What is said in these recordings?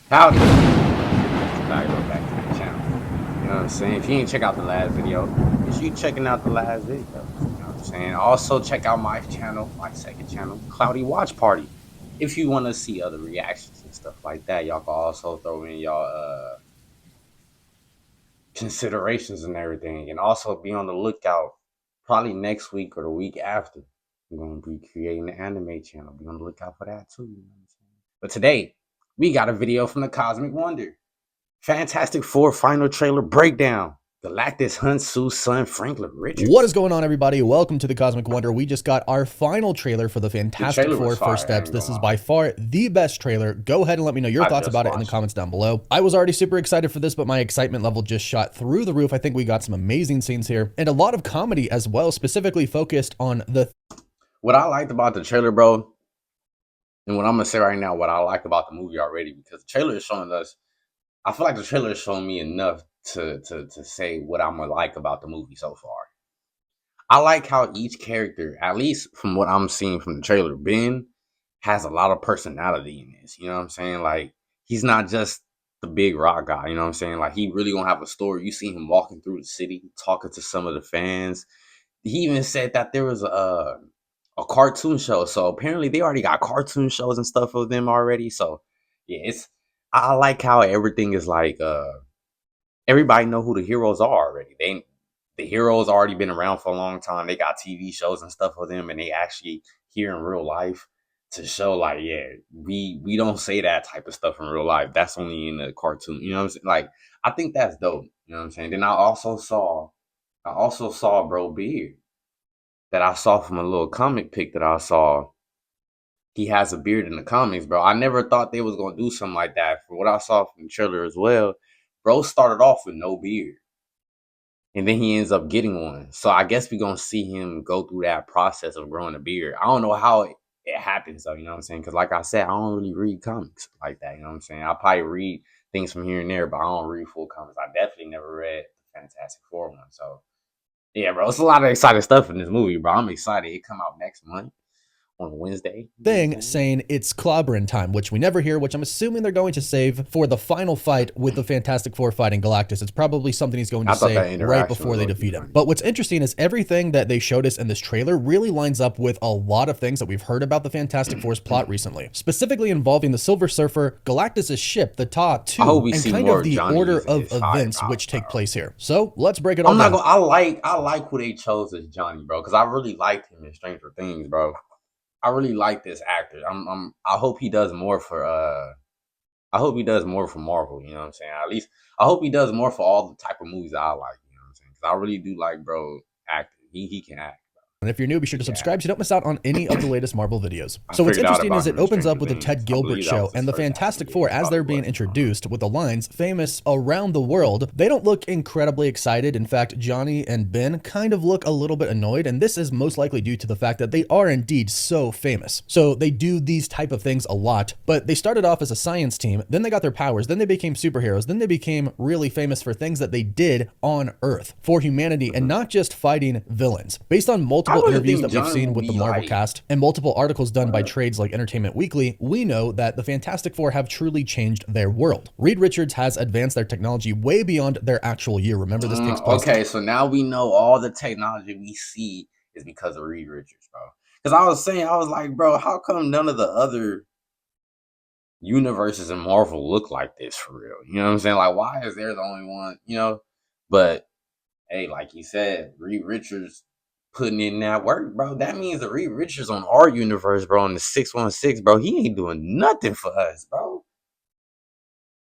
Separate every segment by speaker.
Speaker 1: Howdy. Welcome back to the channel. You know what I'm saying? If you ain't check out the last video, make sure you checking out the last video. You know what I'm saying? Also check out my channel, my second channel, Cloudy Watch Party. If you want to see other reactions and stuff like that, y'all can also throw in y'all considerations and everything. And also be on the lookout probably next week or the week after. I'm going to be creating an anime channel. Be on the lookout for that too. You know what I'm saying? But today, we got a video from the Cosmic Wonder. Fantastic Four final trailer breakdown. Galactus hunts Sue's son, Franklin Richards.
Speaker 2: What is going on, everybody? Welcome to the Cosmic Wonder. We just got our final trailer for the Fantastic Four First Steps. This is by far the best trailer. Go ahead and let me know your thoughts about it in the comments down below. I was already super excited for this, but my excitement level just shot through the roof. I think we got some amazing scenes here and a lot of comedy as well, specifically focused on the...
Speaker 1: What I liked about the trailer, bro, and what I'm going to say right now, what I like about the movie already, because the trailer is showing us, I feel like the trailer is showing me enough to say what I'm gonna like about the movie so far. I like how each character, at least from what I'm seeing from the trailer, Ben has a lot of personality in this. You know what I'm saying? Like, he's not just the big rock guy. You know what I'm saying? Like, he really gonna have a story. You see him walking through the city, talking to some of the fans. He even said that there was a cartoon show. So apparently they already got cartoon shows and stuff of them already. So yeah, I like how everything is like everybody know who the heroes are already. The heroes already been around for a long time. They got TV shows and stuff for them, and they actually here in real life to show like, yeah, we don't say that type of stuff in real life. That's only in the cartoon. You know what I'm saying? Like, I think that's dope. You know what I'm saying? Then I also saw Bro Beard that I saw from a little comic pic that I saw. He has a beard in the comics, bro. I never thought they was gonna do something like that. From what I saw from the trailer as well, bro started off with no beard, and then he ends up getting one. So I guess we're gonna see him go through that process of growing a beard. I don't know how it happens though, you know what I'm saying? Because like I said, I don't really read comics like that, you know what I'm saying? I probably read things from here and there, but I don't read full comics. I definitely never read the Fantastic Four one. So yeah, bro, it's a lot of exciting stuff in this movie, bro. I'm excited. It come out next month on Wednesday.
Speaker 2: Thing saying it's clobbering time, which we never hear, which I'm assuming they're going to save for the final fight with the Fantastic Four fighting Galactus. It's probably something he's going to say right before they defeat him. But what's interesting is everything that they showed us in this trailer really lines up with a lot of things that we've heard about the Fantastic Four's plot recently, specifically involving the Silver Surfer, Galactus's ship, the Ta-2, and kind of the order of events which take place here. So let's break it all down.
Speaker 1: I like who they chose as Johnny, bro, because I really liked him in Stranger Things, bro. I really like this actor. I hope he does more for Marvel, you know what I'm saying? At least I hope he does more for all the type of movies that I like, you know what I'm saying? Because I really do like bro acting. He can act.
Speaker 2: And if you're new, be sure to subscribe so you don't miss out on any of the latest Marvel videos. So what's interesting is it opens up with a Ted Gilbert show and the Fantastic Four as they're being introduced with the lines famous around the world. They don't look incredibly excited. In fact, Johnny and Ben kind of look a little bit annoyed, and this is most likely due to the fact that they are indeed so famous. So they do these type of things a lot, but they started off as a science team, then they got their powers, then they became superheroes, then they became really famous for things that they did on Earth for humanity and not just fighting villains. Based on multiple interviews that we've seen with the Marvel cast and multiple articles done by trades like Entertainment Weekly, we know that the Fantastic Four have truly changed their world. Reed Richards has advanced their technology way beyond their actual year. Remember, this takes place.
Speaker 1: Okay, so now we know all the technology we see is because of Reed Richards, bro. Because I was like, bro, how come none of the other universes in Marvel look like this for real? You know what I'm saying? Like, why is there the only one, you know? But hey, like you said, Reed Richards putting in that work, bro. That means the Reed Richards on our universe, bro, on the 616, bro, he ain't doing nothing for us, bro.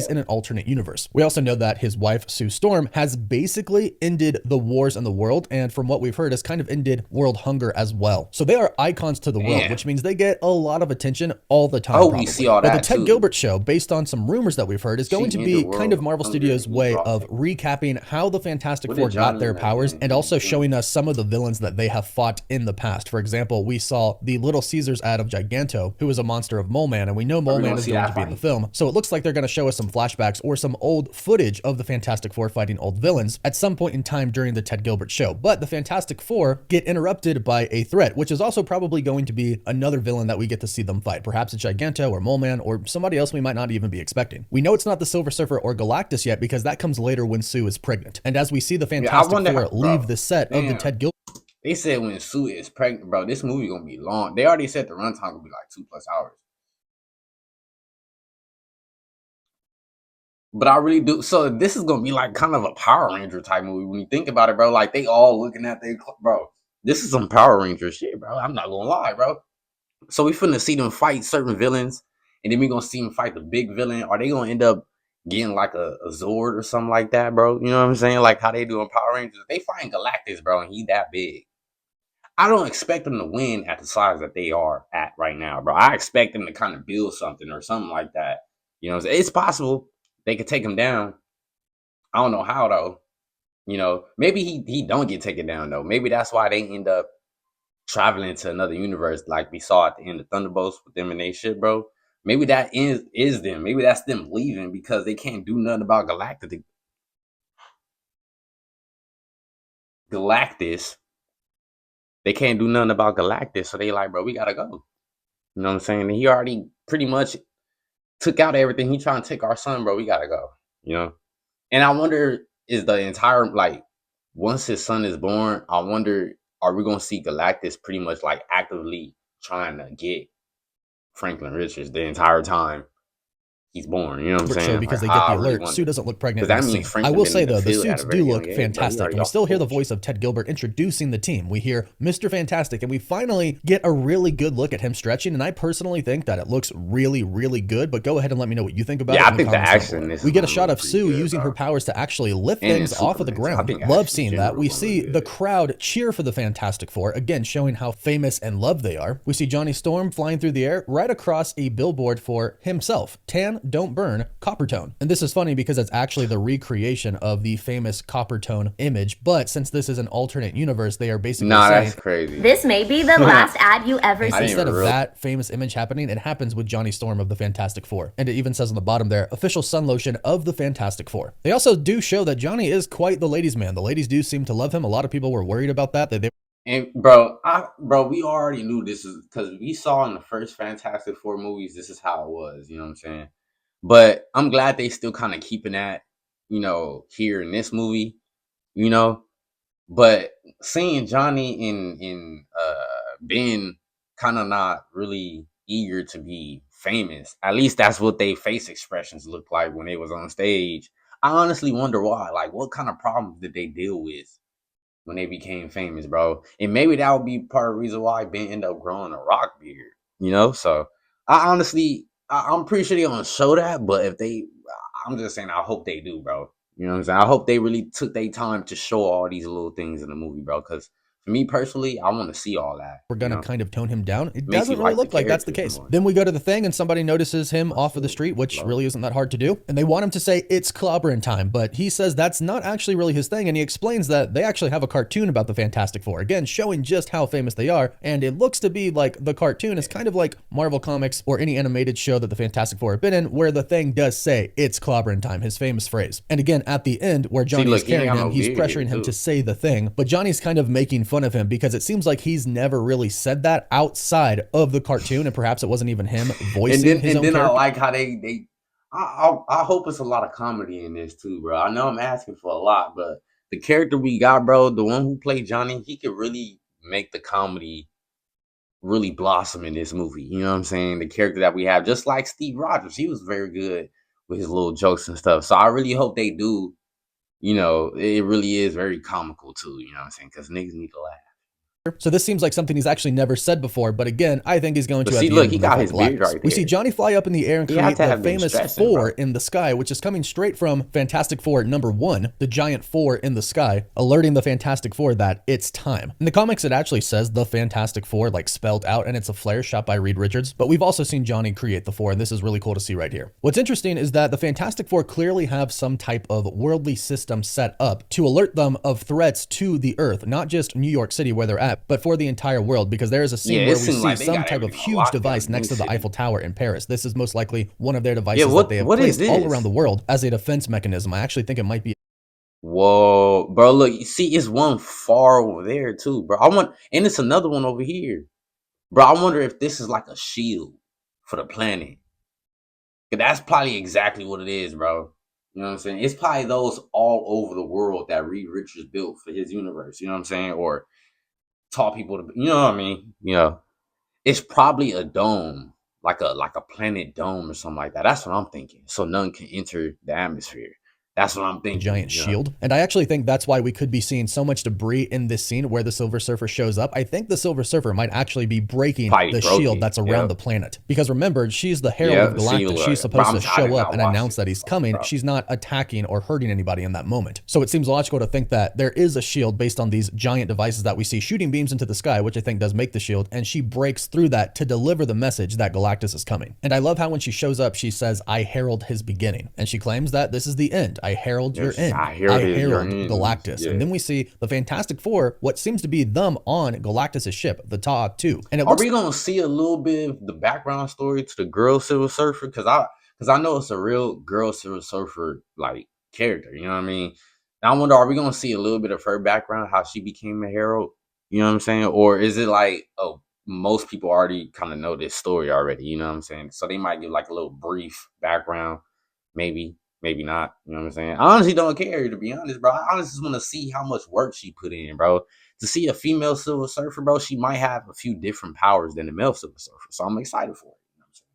Speaker 2: In an alternate universe. We also know that his wife, Sue Storm, has basically ended the wars in the world, and from what we've heard, has kind of ended world hunger as well. So they are icons to the world, which means they get a lot of attention all the time.
Speaker 1: We see all that.
Speaker 2: But the Ted Gilbert show, based on some rumors that we've heard, is going to be kind of Marvel Studios' way of recapping how the Fantastic Four got their powers and also showing us some of the villains that they have fought in the past. For example, we saw the Little Caesars ad of Giganto, who is a monster of Mole Man, and we know Mole Man is going to be in the film. So it looks like they're going to show us some flashbacks or some old footage of the Fantastic Four fighting old villains at some point in time during the Ted Gilbert show. But the Fantastic Four get interrupted by a threat, which is also probably going to be another villain that we get to see them fight. Perhaps a Giganto or Mole Man or somebody else we might not even be expecting. We know it's not the Silver Surfer or Galactus yet because that comes later when Sue is pregnant. And as we see the Fantastic Four leave the set of the Ted Gilbert.
Speaker 1: They said when Sue is pregnant, bro, this movie gonna be long. They already said the runtime gonna be like 2+ hours. But I really do. So this is gonna be like kind of a Power Ranger type movie when you think about it, bro. Like they all looking at their, bro. This is some Power Ranger shit, bro. I'm not gonna lie, bro. So we finna see them fight certain villains, and then we gonna see them fight the big villain. Are they gonna end up getting like a Zord or something like that, bro? You know what I'm saying? Like how they do in Power Rangers. They fighting Galactus, bro, and he that big. I don't expect them to win at the size that they are at right now, bro. I expect them to kind of build something or something like that. You know what I'm saying? It's possible they could take him down. I don't know how though. You know, maybe he don't get taken down though. Maybe that's why they end up traveling to another universe like we saw at the end of Thunderbolts with them and they shit, bro. Maybe that is them. Maybe that's them leaving because they can't do nothing about Galactus. They can't do nothing about Galactus, so they like, bro, we gotta go. You know what I'm saying? And he already pretty much took out everything. He trying to take our son, bro. We gotta go. You know? And I wonder, is the entire, like, once his son is born, I wonder, are we gonna see Galactus pretty much like actively trying to get Franklin Richards the entire time he's born? You know what I'm saying?
Speaker 2: Because
Speaker 1: like,
Speaker 2: they get the alert. Sue doesn't look pregnant. That means I will say though, the suits do look fantastic. And we still hear the voice of Ted Gilbert introducing the team. We hear Mr. Fantastic, and we finally get a really good look at him stretching. And I personally think that it looks really, really good. But go ahead and let me know what you think about it.
Speaker 1: Yeah, I think the action.
Speaker 2: We get a shot of Sue using her powers to actually lift things off of the ground. Love seeing that. We see the crowd cheer for the Fantastic Four, again showing how famous and loved they are. We see Johnny Storm flying through the air right across a billboard for himself. Tan, don't burn, Coppertone. And this is funny because it's actually the recreation of the famous Coppertone image, but since this is an alternate universe, they are basically saying,
Speaker 1: that's crazy.
Speaker 3: This may be the last ad you ever see.
Speaker 2: Instead of that famous image happening, it happens with Johnny Storm of the Fantastic Four. And it even says on the bottom there, official sun lotion of the Fantastic Four. They also do show that Johnny is quite the ladies' man. The ladies do seem to love him. A lot of people were worried about that.
Speaker 1: And bro, we already knew this is because we saw in the first Fantastic Four movies, this is how it was, you know what I'm saying? But I'm glad they still kind of keeping that, you know, here in this movie, you know. But seeing Johnny in being kind of not really eager to be famous, at least that's what they face expressions looked like when they was on stage. I honestly wonder why. Like, what kind of problems did they deal with when they became famous, bro? And maybe that would be part of the reason why Ben ended up growing a rock beard, you know? So I honestly, I'm pretty sure they don't show that, but if they, I'm just saying, I hope they do, bro. You know what I'm saying? I hope they really took their time to show all these little things in the movie, bro. Because for me personally, I want to see all that.
Speaker 2: We're going to kind of tone him down. It doesn't really look like that's the case. Then we go to the thing and somebody notices him off of the street, which really isn't that hard to do. And they want him to say it's clobbering time, but he says that's not actually really his thing. And he explains that they actually have a cartoon about the Fantastic Four, again, showing just how famous they are. And it looks to be like the cartoon is kind of like Marvel Comics or any animated show that the Fantastic Four have been in, where the thing does say it's clobbering time, his famous phrase. And again, at the end where Johnny is carrying him, he's pressuring him to say the thing, but Johnny's kind of making fun of him because it seems like he's never really said that outside of the cartoon, and perhaps it wasn't even him voicing his own character.
Speaker 1: I like how I hope it's a lot of comedy in this too, bro. I know I'm asking for a lot, but the character we got, bro, the one who played Johnny, he could really make the comedy really blossom in this movie. You know what I'm saying? The character that we have, just like Steve Rogers, he was very good with his little jokes and stuff. So I really hope they do. You know, it really is very comical too. You know what I'm saying? Because niggas need to laugh.
Speaker 2: So this seems like something he's actually never said before, but again, I think he's going to.
Speaker 1: See, look, he got his beard right there.
Speaker 2: We see Johnny fly up in the air and create the famous four in the sky, which is coming straight from Fantastic Four #1, the giant four in the sky, alerting the Fantastic Four that it's time. In the comics, it actually says the Fantastic Four, like spelled out, and it's a flare shot by Reed Richards, but we've also seen Johnny create the four, and this is really cool to see right here. What's interesting is that the Fantastic Four clearly have some type of worldly system set up to alert them of threats to the Earth, not just New York City where they're at, that, but for the entire world, because there is a scene where we see some type of huge device next to the Eiffel Tower in Paris. This is most likely one of their devices that they have placed all around the world as a defense mechanism. I actually think it might be.
Speaker 1: Whoa, bro! Look, you see, it's one far over there too, bro. And it's another one over here, bro. I wonder if this is like a shield for the planet. That's probably exactly what it is, bro. You know what I'm saying? It's probably those all over the world that Reed Richards built for his universe. You know what I'm saying? Or taught people to, you know what I mean? You know, it's probably a dome, like a planet dome or something like that. That's what I'm thinking. So none can enter the atmosphere. That's what I'm thinking.
Speaker 2: Giant shield. And I actually think that's why we could be seeing so much debris in this scene where the Silver Surfer shows up. I think the Silver Surfer might actually be breaking the shield that's around the planet. Because remember, she's the herald of Galactus. She's supposed to show up and announce that he's coming. She's not attacking or hurting anybody in that moment. So it seems logical to think that there is a shield based on these giant devices that we see shooting beams into the sky, which I think does make the shield. And she breaks through that to deliver the message that Galactus is coming. And I love how when she shows up, she says, "I herald his beginning." And she claims that this is the end. I herald your end. I herald Galactus. And then we see the Fantastic Four, what seems to be them on Galactus' ship, the Ta-2. And
Speaker 1: are we gonna see a little bit of the background story to the girl Silver Surfer? Because I know it's a real girl Silver Surfer like character. You know what I mean? And I wonder, are we gonna see a little bit of her background, how she became a herald? You know what I'm saying? Or is it like, oh, most people already kind of know this story already? You know what I'm saying? So they might give like a little brief background, maybe. Maybe not. You know what I'm saying? I honestly don't care, to be honest, bro. I honestly just want to see how much work she put in, bro. To see a female Silver Surfer, bro, she might have a few different powers than the male Silver Surfer. So I'm excited for it. You know what I'm saying?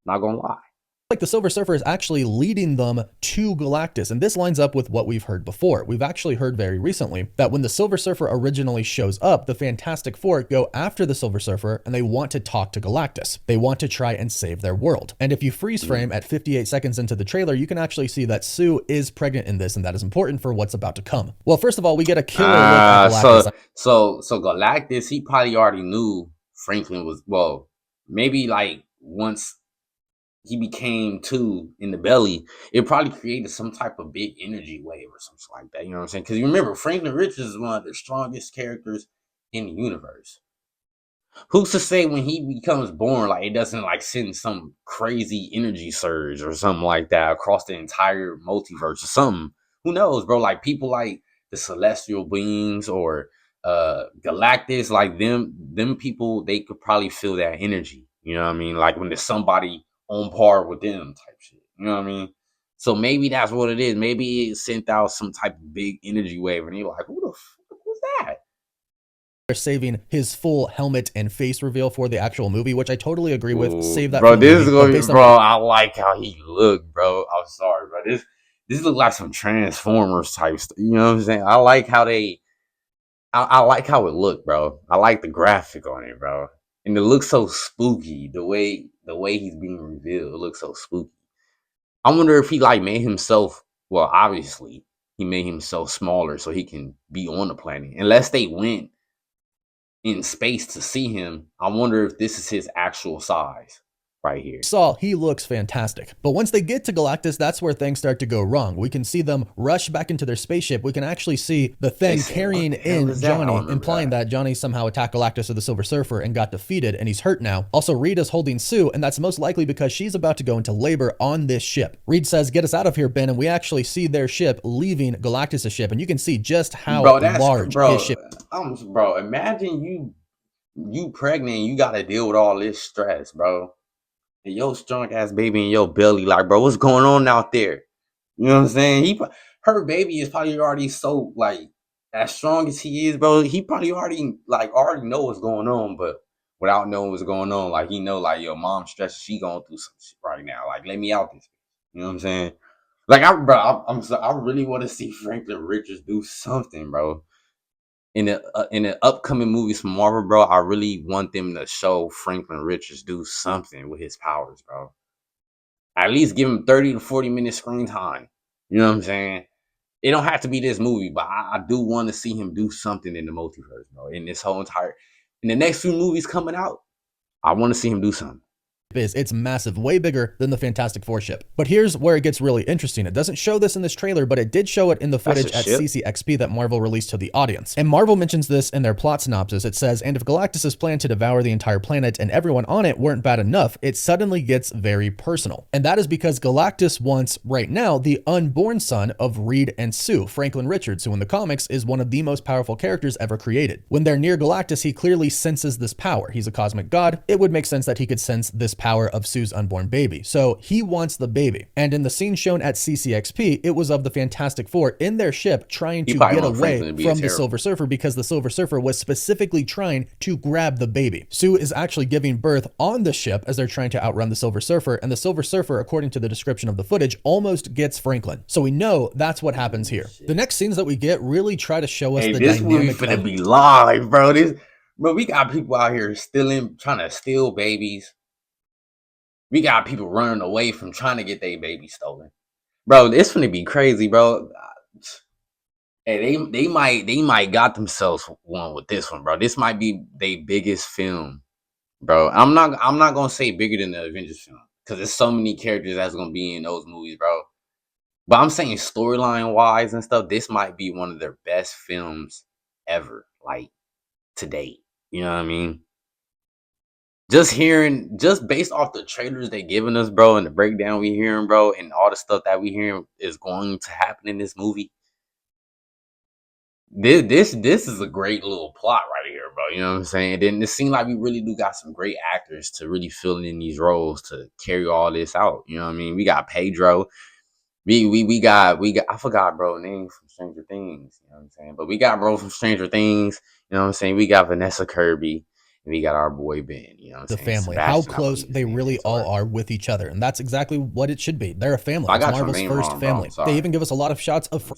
Speaker 1: Not gonna lie.
Speaker 2: Like the Silver Surfer is actually leading them to Galactus. And this lines up with what we've heard before. We've actually heard very recently that when the Silver Surfer originally shows up, the Fantastic Four go after the Silver Surfer and they want to talk to Galactus. They want to try and save their world. And if you freeze frame at 58 seconds into the trailer, you can actually see that Sue is pregnant in this, and that is important for what's about to come. Well, first of all, we get a killer look at Galactus.
Speaker 1: So Galactus, he probably already knew Franklin was, well, maybe like once he became two in the belly, it probably created some type of big energy wave or something like that. You know what I'm saying? Because you remember, Franklin Richards is one of the strongest characters in the universe. Who's to say when he becomes born, like it doesn't like send some crazy energy surge or something like that across the entire multiverse or something? Who knows, bro? Like people like the celestial beings or Galactus, like them people, they could probably feel that energy. You know what I mean? Like when there's somebody on par with them type shit. You know what I mean? So maybe that's what it is. Maybe it sent out some type of big energy wave and you're like, who the fuck was that?
Speaker 2: They're saving his full helmet and face reveal for the actual movie, which I totally agree with. Save that,
Speaker 1: bro. This is gonna be, bro. I like how he looked, bro. I'm sorry, bro. This look like some Transformers type stuff. You know what I'm saying? I like how I like how it looked, bro. I like the graphic on it, bro. And it looks so spooky. The way he's being revealed, it looks so spooky. I wonder if he like made himself. Well, obviously he made himself smaller so he can be on the planet. Unless they went in space to see him, I wonder if this is his actual size right here.
Speaker 2: He looks fantastic. But once they get to Galactus, that's where things start to go wrong. We can see them rush back into their spaceship. We can actually see the thing carrying in Johnny, implying that Johnny somehow attacked Galactus or the Silver Surfer and got defeated, and he's hurt now. Also, Reed is holding Sue, and that's most likely because she's about to go into labor on this ship. Reed says, "Get us out of here, Ben," and we actually see their ship leaving Galactus' ship, and you can see just how large his ship
Speaker 1: is. Bro, imagine you pregnant and you got to deal with all this stress, bro. And your strong ass baby in your belly, like, bro, what's going on out there? You know what I'm saying? Her baby is probably already so like as strong as he is, bro. He probably already know what's going on, but without knowing what's going on, like he know like your mom stressed, she going through some shit right now. Like, let me out this. You know what I'm saying? Like, I really want to see Franklin Richards do something, bro. In the upcoming movies from Marvel, bro, I really want them to show Franklin Richards do something with his powers, bro. At least give him 30 to 40 minute screen time. You know what I'm saying? It don't have to be this movie, but I do want to see him do something in the multiverse, bro. In the next few movies coming out, I want to see him do something.
Speaker 2: is. It's massive, way bigger than the Fantastic Four ship. But here's where it gets really interesting. It doesn't show this in this trailer, but it did show it in the footage at CCXP that Marvel released to the audience. And Marvel mentions this in their plot synopsis. It says, and if Galactus's plan to devour the entire planet and everyone on it weren't bad enough, it suddenly gets very personal. And that is because Galactus wants, right now, the unborn son of Reed and Sue, Franklin Richards, who in the comics is one of the most powerful characters ever created. When they're near Galactus, he clearly senses this power. He's a cosmic god. It would make sense that he could sense this power of Sue's unborn baby. So he wants the baby. And in the scene shown at CCXP, it was of the Fantastic Four in their ship trying to get away from the Silver Surfer because the Silver Surfer was specifically trying to grab the baby. Sue is actually giving birth on the ship as they're trying to outrun the Silver Surfer, and the Silver Surfer, according to the description of the footage, almost gets Franklin. So we know that's what happens here. The next scenes that we get really try to show us the
Speaker 1: this movie finna be live, bro. Bro, we got people out here trying to steal babies. We got people running away from trying to get their baby stolen. Bro, it's finna be crazy, bro. Hey, they might got themselves one with this one, bro. This might be their biggest film, bro. I'm not gonna say bigger than the Avengers film because there's so many characters that's gonna be in those movies, bro. But I'm saying storyline wise and stuff, this might be one of their best films ever, like to date. You know what I mean? Just based off the trailers they giving us, bro, and the breakdown we hearing, bro, and all the stuff that we hearing is going to happen in this movie. This is a great little plot right here, bro. You know what I'm saying? And then it seems like we really do got some great actors to really fill in these roles to carry all this out. You know what I mean? We got Pedro. We got I forgot bro name from Stranger Things. You know what I'm saying? But we got bro from Stranger Things. You know what I'm saying? We got Vanessa Kirby. We got our boy Ben, you know what I'm saying?
Speaker 2: The family, how close they really all are with each other. And that's exactly what it should be. They're a family. It's Marvel's first family. They even give us a lot of shots of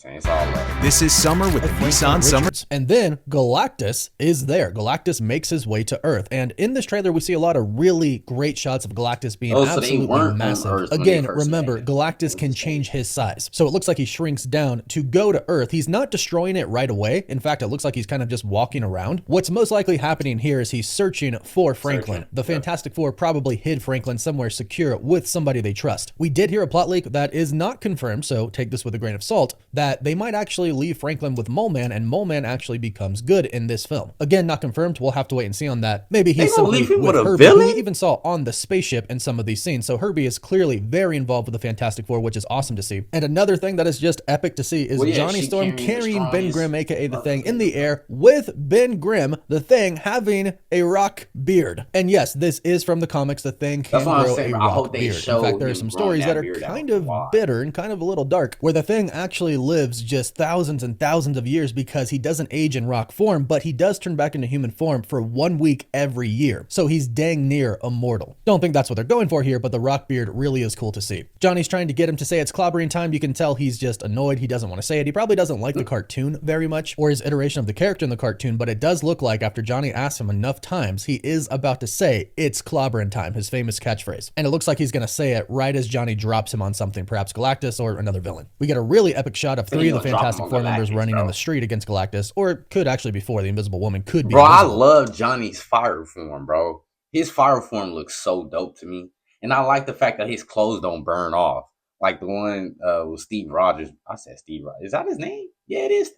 Speaker 4: This is Summer with the Nissan Summer.
Speaker 2: And then Galactus is there. Galactus makes his way to Earth. And in this trailer, we see a lot of really great shots of Galactus being absolutely massive. Again, remember, Galactus can change his size. So it looks like he shrinks down to go to Earth. He's not destroying it right away. In fact, it looks like he's kind of just walking around. What's most likely happening here is he's searching for Franklin. The Fantastic Four probably hid Franklin somewhere secure with somebody they trust. We did hear a plot leak that is not confirmed, so take this with a grain of salt, that they might actually leave Franklin with Mole Man, and Mole Man actually becomes good in this film. Again, not confirmed. We'll have to wait and see on that. Maybe he's simply with Herbie, who we even saw on the spaceship in some of these scenes. So Herbie is clearly very involved with the Fantastic Four, which is awesome to see. And another thing that is just epic to see is Johnny Storm carrying Ben Grimm, aka the Thing, in the air with Ben Grimm, the Thing, having a rock beard. And yes, this is from the comics. The Thing can grow a rock beard. In fact, there are some stories that are kind of bitter and kind of a little dark, where the Thing actually lives just thousands and thousands of years because he doesn't age in rock form, but he does turn back into human form for 1 week every year. So he's dang near immortal. Don't think that's what they're going for here, but the rock beard really is cool to see. Johnny's trying to get him to say it's clobbering time. You can tell he's just annoyed. He doesn't want to say it. He probably doesn't like the cartoon very much, or his iteration of the character in the cartoon, but it does look like after Johnny asks him enough times, he is about to say it's clobbering time, his famous catchphrase. And it looks like he's going to say it right as Johnny drops him on something, perhaps Galactus or another villain. We get a really epic shot of 3 of the Fantastic Four members running in the street against Galactus, or it could actually be 4. The Invisible Woman could be invisible.
Speaker 1: I love Johnny's fire form, bro. His fire form looks so dope to me. And I like the fact that his clothes don't burn off. Like the one with Steve Rogers. I said Steve Rogers. Is that his name? Yeah, it is.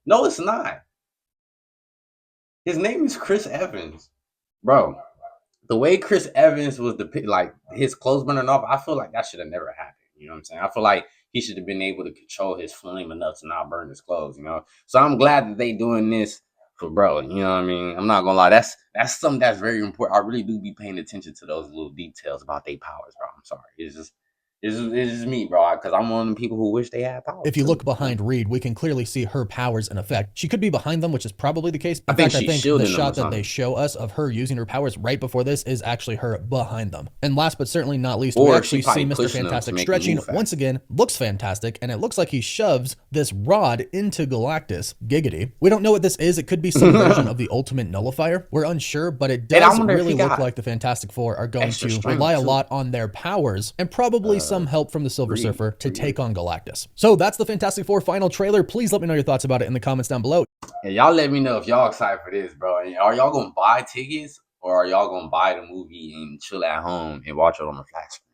Speaker 1: No, it's not. His name is Chris Evans. Bro, the way Chris Evans was depicted, like his clothes burning off, I feel like that should have never happened. You know what I'm saying? I feel like he should have been able to control his flame enough to not burn his clothes, you know? So I'm glad that they doing this for bro. You know what I mean? I'm not gonna lie. That's something that's very important. I really do be paying attention to those little details about their powers, bro. I'm sorry. It's just me, bro, because I'm one of the people who wish they had powers.
Speaker 2: If you look behind Reed, we can clearly see her powers in effect. She could be behind them, which is probably the case. In fact, I think the shot that they show us of her using her powers right before this is actually her behind them. And last but certainly not least, we actually see Mr. Fantastic stretching once again. Looks fantastic, and it looks like he shoves this rod into Galactus. Giggity. We don't know what this is. It could be some version of the ultimate nullifier. We're unsure, but it does really look like the Fantastic Four are going to rely a lot on their powers and probably some help from the Silver Surfer to take on Galactus. So that's the Fantastic Four final trailer. Please let me know your thoughts about it in the comments down below.
Speaker 1: Yeah, y'all let me know if y'all excited for this, bro. Are y'all gonna buy tickets or are y'all gonna buy the movie and chill at home and watch it on the flat screen?